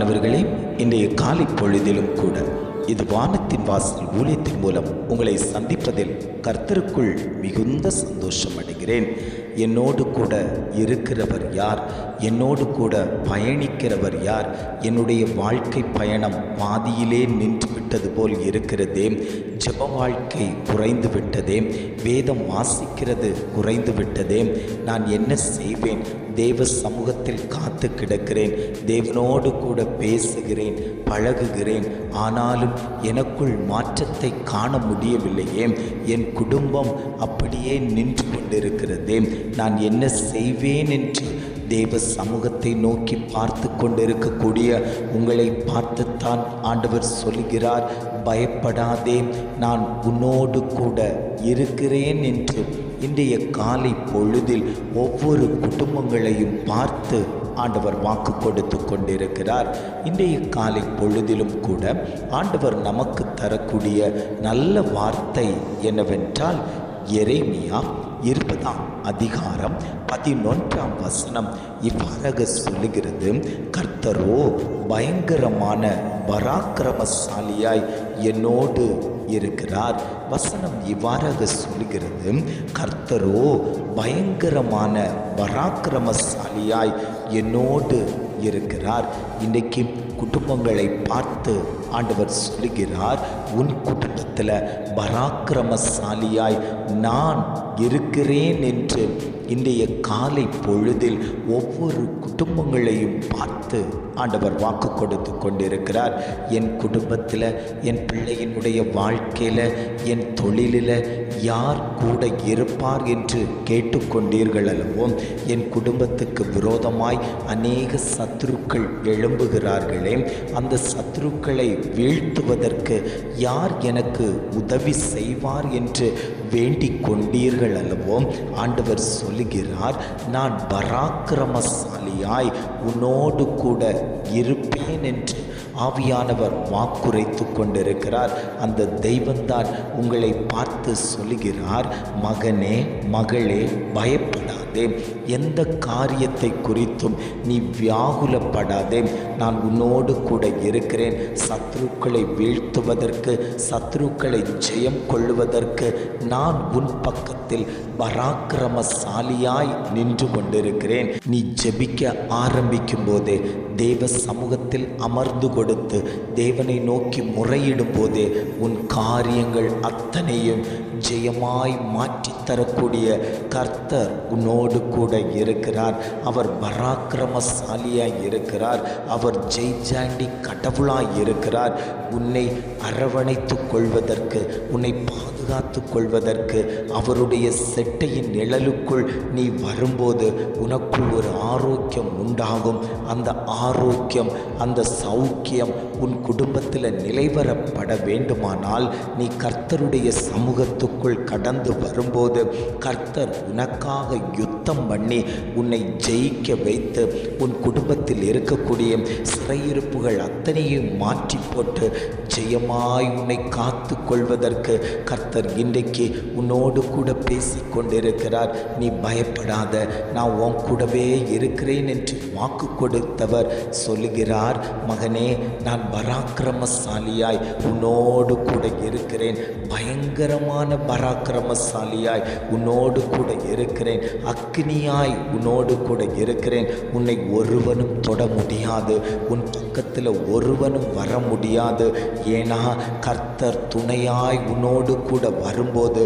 பிரியமானவர்களே, இன்றைய காலை பொழுதிலும் கூட இது வானத்தின் வாசல் ஊழியத்தின் மூலம் உங்களை சந்திப்பதில் கர்த்தருக்குள் மிகுந்த சந்தோஷம் அடைகிறேன். என்னோடு கூட இருக்கிறவர் யார்? என்னோடு கூட பயணிக்கிறவர் யார்? என்னுடைய வாழ்க்கை பயணம் பாதியிலே நின்று விட்டது போல் இருக்கிறதே. ஜெப வாழ்க்கை குறைந்து விட்டதே. வேதம் வாசிக்கிறது குறைந்து விட்டதே. நான் என்ன செய்வேன்? தேவ சமூகத்தில் காத்து கிடக்கிறேன். தேவனோடு கூட பேசுகிறேன், பழகுகிறேன். ஆனாலும் எனக்குள் மாற்றத்தை காண முடியவில்லையே. என் குடும்பம் அப்படியே நின்று கொண்டிருக்கிறதே. நான் என்ன செய்வேன் என்று தேவ சமூகத்தை நோக்கி பார்த்து கொண்டிருக்கக்கூடிய உங்களை பார்த்துத்தான் ஆண்டவர் சொல்கிறார், பயப்படாதே, நான் உன்னோடு கூட இருக்கிறேன் என்று. இன்றைய காலை பொழுதில் ஒவ்வொரு குடும்பங்களையும் பார்த்து ஆண்டவர் வாக்கு கொடுத்து கொண்டிருக்கிறார். இன்றைய காலை பொழுதிலும் கூட ஆண்டவர் நமக்கு தரக்கூடிய நல்ல வார்த்தை என்னவென்றால், எரேமியா 20ஆம் அதிகாரம் 11ஆம் வசனம் இவ்வாறாக சொல்லுகிறது, கர்த்தரோ பயங்கரமான பராக்கிரமசாலியாய் என்னோடு இருக்கிறார். வசனம் இவ்வாறாக சொல்லுகிறது, கர்த்தரோ பயங்கரமான பராக்கிரமசாலியாய் என்னோடு இருக்கிறார். இன்றைக்கு குடும்பங்களை பார்த்து ஆண்டவர் சொல்லுகிறார், உன் குடும்பத்தில் பராக்கிரமசாலியாய் நான் இருக்கிறேன் என்று. இன்றைய காலை பொழுதில் ஒவ்வொரு குடும்பங்களையும் பார்த்து ஆண்டவர் வாக்கு கொடுத்து கொண்டிருக்கிறார். என் குடும்பத்தில், என் பிள்ளையினுடைய வாழ்க்கையில், என் தொழிலில் யார் கூட இருப்பார் என்று கேட்டுக்கொண்டீர்கள் அல்லவோ? என் குடும்பத்துக்கு விரோதமாய் அநேக சத்துருக்கள் எழும்புகிறார்களே, அந்த சத்துருக்களை வீழ்த்துவதற்கு யார் எனக்கு உதவி செய்வார் என்று வேண்டிக் கொண்டீர்கள் அல்லவோ? ஆண்டவர் சொல்லுகிறார், நான் பராக்கிரமசாலியாய் உன்னோடு கூட இருப்பேன் என்று ஆவியானவர் வாக்குரைத்து கொண்டிருக்கிறார். அந்த தெய்வந்தான் உங்களை பார்த்து சொல்லுகிறார், மகனே, மகளே, பயப்படாதே, எந்த காரியத்தை குறித்தும் நீ வியாகுலப்படாதே, நான் உன்னோடு கூட இருக்கிறேன். சத்ருக்களை வீழ்த்துவதற்கு, சத்ருக்களை ஜெயம் கொள்ளுவதற்கு நான் உன் பக்கத்தில் பராக்கிரமசாலியாய் நின்று கொண்டிருக்கிறேன். நீ ஜெபிக்க ஆரம்பிக்கும் போதே, தேவ சமூகத்தில் அமர்ந்து கொடுத்து தேவனை நோக்கி முறையிடும் போதே உன் காரியங்கள் அத்தனையும் ஜெயமாய் மாற்றி தரக்கூடிய கர்த்தர் உன்னோடு கூட இருக்கிறார். அவர் பராக்கிரமசாலியாய் இருக்கிறார். அவர் ஜெய்ஜாண்டி கடவுளாய் இருக்கிறார். உன்னை அரவணைத்து கொள்வதற்கு, உன்னை பாதுகாத்து கொள்வதற்கு அவருடைய செட்டையின் நிழலுக்குள் நீ வரும்போது உனக்குள் ஒரு ஆரோக்கியம் உண்டாகும். அந்த ஆரோக்கியம், அந்த சௌக்கியம் உன் குடும்பத்தில் நிலைவரப்பட வேண்டுமானால் நீ கர்த்தருடைய சமூகத்துக்குள் கடந்து வரும்போது கர்த்தர் உனக்காக யுத்தம் பண்ணி உன்னை ஜெயிக்க வைத்து உன் குடும்பத்தில் இருக்கக்கூடிய சிறையிருப்புகள் அத்தனையும் மாற்றி போட்டு ஜெயமாய் உன்னை காத்து கொள்வதற்கு கர்த்தர் இன்றைக்கு உன்னோடு கூட பேசி கொண்டிருக்கிறார். நீ பயப்படாத, நான் உன் கூடவே இருக்கிறேன் என்று வாக்கு கொடுத்தவர் சொல்லுகிறார், மகனே, நான் பராக்கிரமசாலியாய் உன்னோடு கூட இருக்கிறேன். பயங்கரமான பராக்கிரமசாலியாய் உன்னோடு கூட இருக்கிறேன். அக்னியாய் உன்னோடு கூட இருக்கிறேன். உன்னை ஒருவனும் தொட முடியாது. உன் பக்கத்தில் ஒருவனும் வர முடியாது. ஏன்னா கர்த்தர் துணையாய் உன்னோடு கூட வரும்போது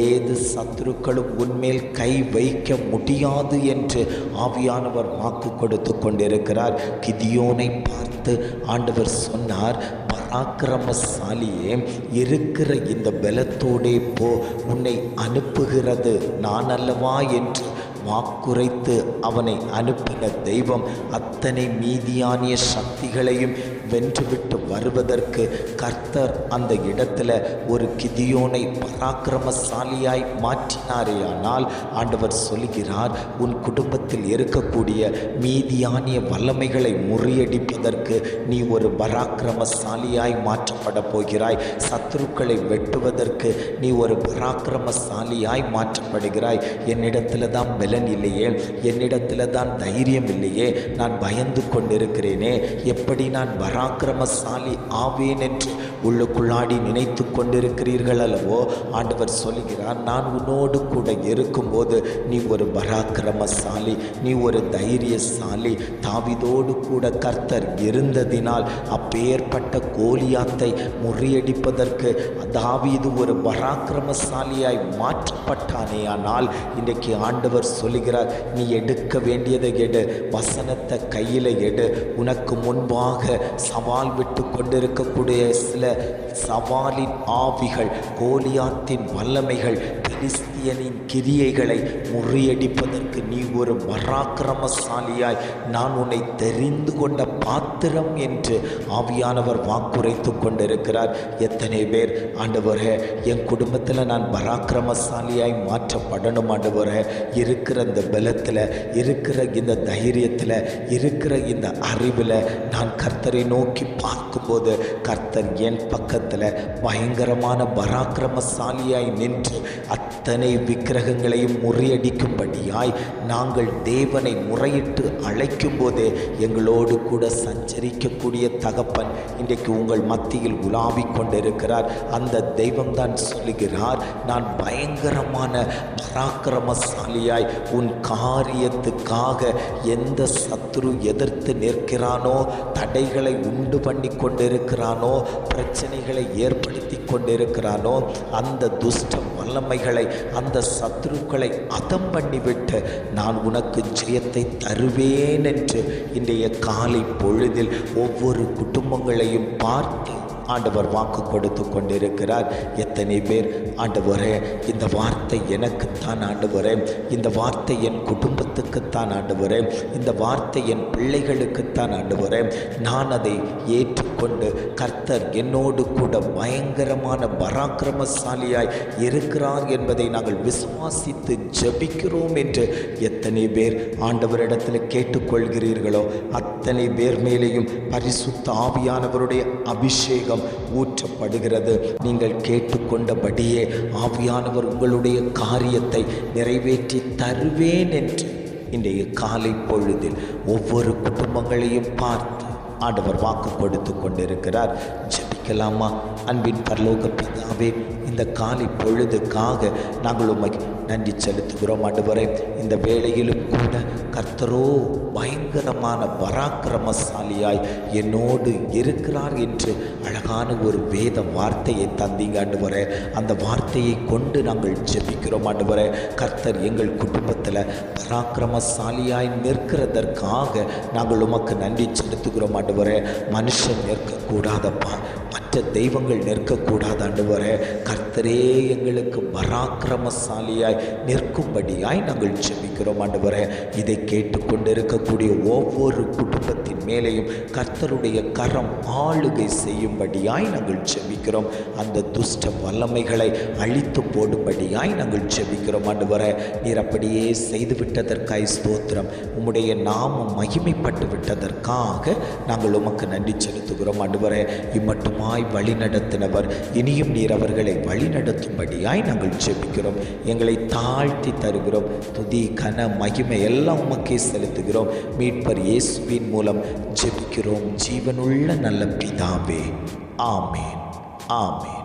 ஏது சத்துருக்களும் உன்மேல் கை வைக்க முடியாது என்று ஆவியானவர் வாக்கு கொடுத்து கொண்டிருக்கிறார். கிதியோனை பார்த்து ஆண்டவர் சொன்னார், பராக்கிரமசாலியே, இருக்கிற இந்த பலத்தோடே போ, உன்னை அனுப்புகிறது நான் அல்லவா என்று வாக்குரைத்து அவனை அனுப்பின தெய்வம் அத்தனை மீதியானிய சக்திகளையும் வென்றுவிட்டு வருவதற்கு கர்த்தர் அந்த இடத்துல ஒரு கிதியோனை பராக்கிரமசாலியாய் மாற்றினாரேயானால் ஆண்டவர் சொல்கிறார், உன் குடும்பத்தில் இருக்கக்கூடிய மீதியானிய வல்லமைகளை முறியடிப்பதற்கு நீ ஒரு பராக்கிரமசாலியாய் மாற்றப்பட போகிறாய். சத்துருக்களை வெட்டுவதற்கு நீ ஒரு பராக்கிரமசாலியாய் மாற்றப்படுகிறாய். என்னிடத்துல தான் பலன் இல்லையே, என்னிடத்துல தான் தைரியம் இல்லையே, நான் பயந்து கொண்டிருக்கிறேனே, எப்படி நான் பராக்கிரமசாலி ஆவேன் என்று உள்ளுக்குள்ளாடி நினைத்து கொண்டிருக்கிறீர்கள் அல்லவோ? ஆண்டவர் சொல்கிறார், நான் உன்னோடு கூட இருக்கும்போது நீ ஒரு பராக்கிரமசாலி, நீ ஒரு தைரியசாலி. தாவீதோடு கூட கர்த்தர் இருந்ததினால் அப்பேற்பட்ட கோலியாத்தை முறியடிப்பதற்கு தாவீது ஒரு பராக்கிரமசாலியாய் மாற்றப்பட்டானே. ஆனால் இன்றைக்கு ஆண்டவர் சொல்லுகிறார், நீ எடுக்க வேண்டியதை எடு, வசனத்தை கையில் எடு. உனக்கு முன்பாக சவால் விட்டு கொண்டிருக்கக்கூடிய சில சவாலின் ஆவிகள், கோலியாத்தின் வல்லமைகள், பெலிஸ்தியனின் கிரியைகளை முறியடிப்பதற்கு நீ ஒரு பராக்கிரமசாலியாய் நான் உன்னை தெரிந்து கொண்ட பாத்திரம் என்று ஆவியானவர் வாக்குரைத்து கொண்டிருக்கிறார். எத்தனை பேர், ஆண்டவரே என் குடும்பத்தில் நான் பராக்கிரமசாலியாய் மாற்றப்படணும் ஆண்டவரே, இருக்கிற இந்த பலத்தில், இருக்கிற இந்த தைரியத்தில், இருக்கிற இந்த அறிவில் நான் கர்த்தரை நோக்கி பார்க்கும்போது கர்த்தர் என் பக்கத்தில் பயங்கரமான பராக்கிரமசாலியாய் நின்று அத்தனை விக்கிரகங்களையும் முறியடிக்கும்படியாய் நாங்கள் தேவனை முறையிட்டு அழைக்கும் போதே எங்களோடு கூட சஞ்சரிக்கக்கூடிய தகப்பன் இன்றைக்கு உங்கள் மத்தியில் உலாவிக் கொண்டிருக்கிறார். அந்த தெய்வம்தான் சொல்லுகிறார், நான் பயங்கரமான பராக்கிரமசாலியாய் உன் காரியத்துக்காக எந்த சத்துரு எதிர்த்து நிற்கிறானோ, தடைகளை உண்டு பண்ணி கொண்டிருக்கிறானோ, பிரச்சனைகளை ஏற்படுத்தி கொண்டிருக்கிறானோ, அந்த துஷ்ட வல்லமைகளை, அந்த சத்துருக்களை அதம் பண்ணிவிட்டு நான் உனக்கு ஜெயத்தை தருவேன் என்று இன்றைய காலை பொழுதில் ஒவ்வொரு குடும்பங்களையும் பார்த்து ஆண்டவர் வாக்கு கொடுத்து கொண்டிருக்கிறார். எத்தனை பேர், ஆண்டவரே இந்த வார்த்தை எனக்குத்தான் ஆண்டவரே, இந்த வார்த்தை என் குடும்பத்துக்குத்தான் ஆண்டவரே, இந்த வார்த்தை என் பிள்ளைகளுக்குத்தான் ஆண்டவரே, நான் அதை ஏற்றுக்கொண்டு கர்த்தர் என்னோடு கூட பயங்கரமான பராக்கிரமசாலியாய் இருக்கிறார் என்பதை நாங்கள் விசுவாசித்து ஜெபிக்கிறோம் என்று எத்தனை பேர் ஆண்டவரிடத்தில் கேட்டுக்கொள்கிறீர்களோ அத்தனை பேர் மேலேயும் பரிசுத்த ஆவியானவருடைய அபிஷேகம் ஊற்றப்படுகிறது. நீங்கள் கேட்டுக்கொண்டபடியே ஆவியானவர் உங்களுடைய காரியத்தை நிறைவேற்றி தருவேன் என்று இன்றைய காலை பொழுதில் ஒவ்வொரு குடும்பங்களையும் பார்த்து ஆண்டவர் வாக்கு கொடுத்து கொண்டிருக்கிறார். ஜெபிக்கலாமா? அன்பின் பரலோக பிதாவே, இந்த காலை பொழுதுக்காக நாங்கள் உம்மைக்கு நன்றி செலுத்துகிறோம் ஆண்டவரே. இந்த வேளையிலும் கூட கர்த்தரோ பயங்கரமான பராக்கிரமசாலியாய் என்னோடு இருக்கிறார் என்று அழகான ஒரு வேத வார்த்தையை தந்தீங்க ஆண்டவரே. அந்த வார்த்தையை கொண்டு நாங்கள் ஜெபிக்கிறோம் ஆண்டவரே. கர்த்தர் எங்கள் குடும்பத்தில் பராக்கிரமசாலியாய் நிற்கிறதற்காக நாங்கள் உமக்கு நன்றி செலுத்துகிறோம் ஆண்டவரே. மனுஷன் நிற்கக்கூடாதப்பா, மற்ற தெய்வங்கள் நிற்கக்கூடாது ஆண்டவரே. கர்த்தரே எங்களுக்கு பராக்கிரமசாலியாய் நிற்கும்படியாய் நாங்கள் ஜெபிக்கிறோம் ஆண்டவரே. இதை கேட்டுக்கொண்டிருக்கக்கூடிய ஒவ்வொரு குடும்பத்தின் மேலேயும் கர்த்தருடைய கரம் ஆளுகை செய்யும்படியாய் நாங்கள் ஜெபிக்கிறோம். அந்த துஷ்ட வல்லமைகளை அழித்து போடும்படியாய் நாங்கள் ஜெபிக்கிறோம் ஆண்டவரே. நீர் அப்படியே செய்துவிட்டதற்காய் ஸ்தோத்திரம். உம்முடைய நாமம் மகிமைப்பட்டு விட்டதற்காக நாங்கள் உமக்கு நன்றி செலுத்துகிறோம் ஆண்டவரே. இம்மட்டுமாய் வழி நடத்தினவர் இனியும் நீர் அவர்களை வழி நடத்தும்படியாய் நாங்கள் ஜெபிக்கிறோம். எங்களை தாழ்த்தி தருகிறோம். துதி கன மகிமை எல்லாம் உமக்கே செலுத்துகிறோம். மீட்பர் இயேசுவின் மூலம் ஜெபிக்கிறோம் ஜீவனுள்ள நல்ல பிதாவே. ஆமேன், ஆமேன்.